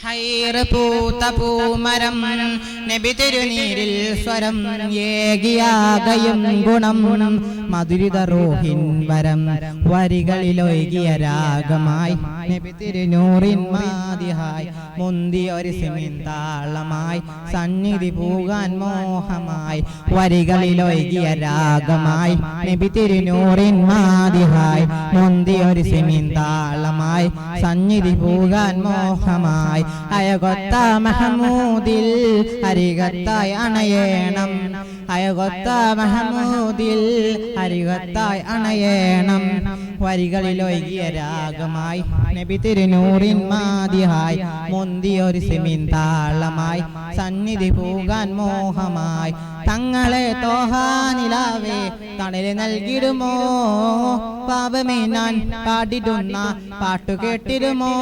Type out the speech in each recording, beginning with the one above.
ഹൈറ് പൂത്ത പൂമരം നബി തിരുനീരിൽ സ്വരം ഏകിയാകയും ഗുണം മധുരിത റൂഹിൻ വരം വരികളിലൊഴുകിയ രാഗമായി നബി തിരുനൂറിൻ മാതിഹായി മുന്തിയൊരു സിമിൻ താളമായി സന്നിധി പൂകാൻ മോഹമായി വരികളിലൊഴുകിയ രാഗമായി നബി തിരുനൂറിൻ മാതിഹായി മുന്തിയൊരു സിമിൻ താളമായി സന്നിധി പൂകാൻ മോഹമായി അയകൊത്ത മഹമൂദിൽ അരികത്തായി അണയേണം അയകൊത്ത മഹമൂദിൽ അരികത്തായി അണയേണം വരികളിലൊഴുകിയ രാഗമായി നബി തിരുനൂറിൻ മാതിഹായി മുന്തിയൊരു സിമിൻ താളമായി സന്നിധി പൂകാൻ മോഹമായി തങ്ങളെ തോഹാനിലാവേ തണല് നൽകിടുമോ പാപമേ ഞാൻ പാടിടുന്ന പാട്ടു കേട്ടിടുമോ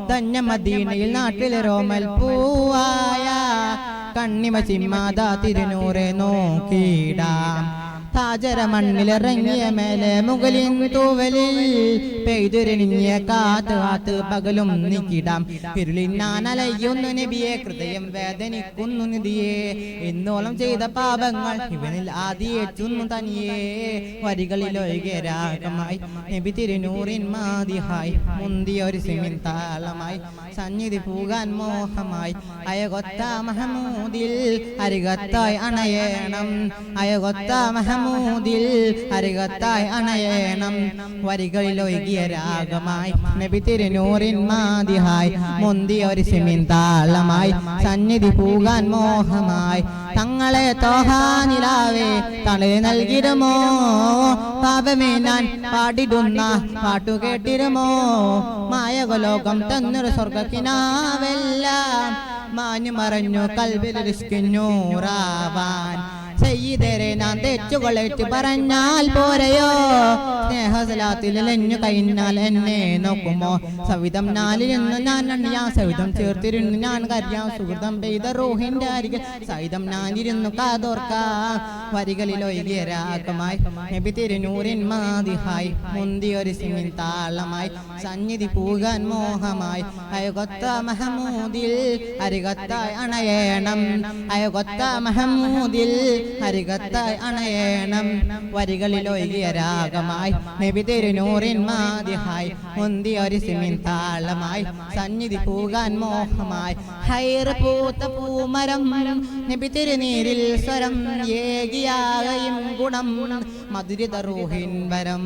ധന്യ മദീനയിൽ നാട്ടിലെ റോമൽ പൂവായ കണ്ണിമ ചിമ്മാതാ തിരുനൂറെ നോക്കിടാം താജര മണ്ണിലിറങ്ങിയ മേലെ മുകളിൻ തൂവലിൽ പെയ്തുരണിഞ്ഞ കാത്ത് കാത്ത് പകലും നീക്കിടാം ഇരുളിനാൻ അലയുന്നു നബിയെ ഹൃദയം വേദനിക്കുന്നു നിധിയെ എന്നോളം ചെയ്ത പാപങ്ങൾ ഇവനിൽ ആദിയേറ്റുന്നു തനിയെ വരികളിലൊഴുകിയ രാഗമായി നബി തിരുനൂറിൻ മാതിഹായി മുന്തിയൊരു സിമിൻ താളമായി സന്നിധി പൂകാൻ മോഹമായി അയകൊത്ത മഹമൂദിൽ അരികത്തായി അണയേണം അയകൊത്ത മഹമൂദിൽ അരികത്തായി അണയേണം വരികളിലൊഴുകിയ രാഗമായി നബി തിരുനൂറിൻ മാതിഹായി മുന്തിയൊരു സിമിൻ താളമായി സന്നിധി പൂകാൻ മോഹമായി തങ്ങളെ തോഹാനിലാവേ തണല് നൽകിടുമോ പാപമേ ഞാൻ പാടിടുന്ന പാട്ടു കേട്ടിരുമോ മായകലോകം തന്നൊരു സ്വർഗക്കിനാവെല്ലാം മാഞ്ഞു മറഞ്ഞു കൽബിൽ റിസ്കിന്നൂറാവാൻ സയ്യിദരെ ഞാൻ തെറ്റുകളേറ്റു പറഞ്ഞാൽ പോരയോ സ്നേഹസലാത്തിൽ എന്നു കഴിഞ്ഞാൽ എന്നെ നോക്കുമോ സവിധം നാലിരുന്നു ഞാൻ സവിധം ചേർത്തിരുന്നു ഞാൻ കര്യാം സുഹൃതം പെയ്ത റൂഹിന്റെ അരികിൽ സവിധം ഞാനിരുന്നു കാതോർക്കാം വരികളിലൊഴുകിയ രാഗമായി നബി തിരുനൂറിൻ മാതിഹായി മുന്തിയൊരു സിമിൻ താളമായി സന്നിധി പൂകാൻ മോഹമായി അയകൊത്ത മഹമൂദിൽ അരികത്തായി അണയേണം അയകൊത്ത മഹമൂദിൽ അരികത്തായി അണയേണം വരികളിലൊഴുകിയ രാഗമായി നബി തിരുനൂറിൻ മാതിഹായി മുന്തിയൊരു സിമിൻ താളമായി സന്നിധി പൂകാൻ മോഹമായി ഹൈറ് പൂത്ത പൂമരം നബി തിരുനീരിൽ സ്വരം ഏകിയാകയും ഗുണം മധുരിത റൂഹിൻ വരം.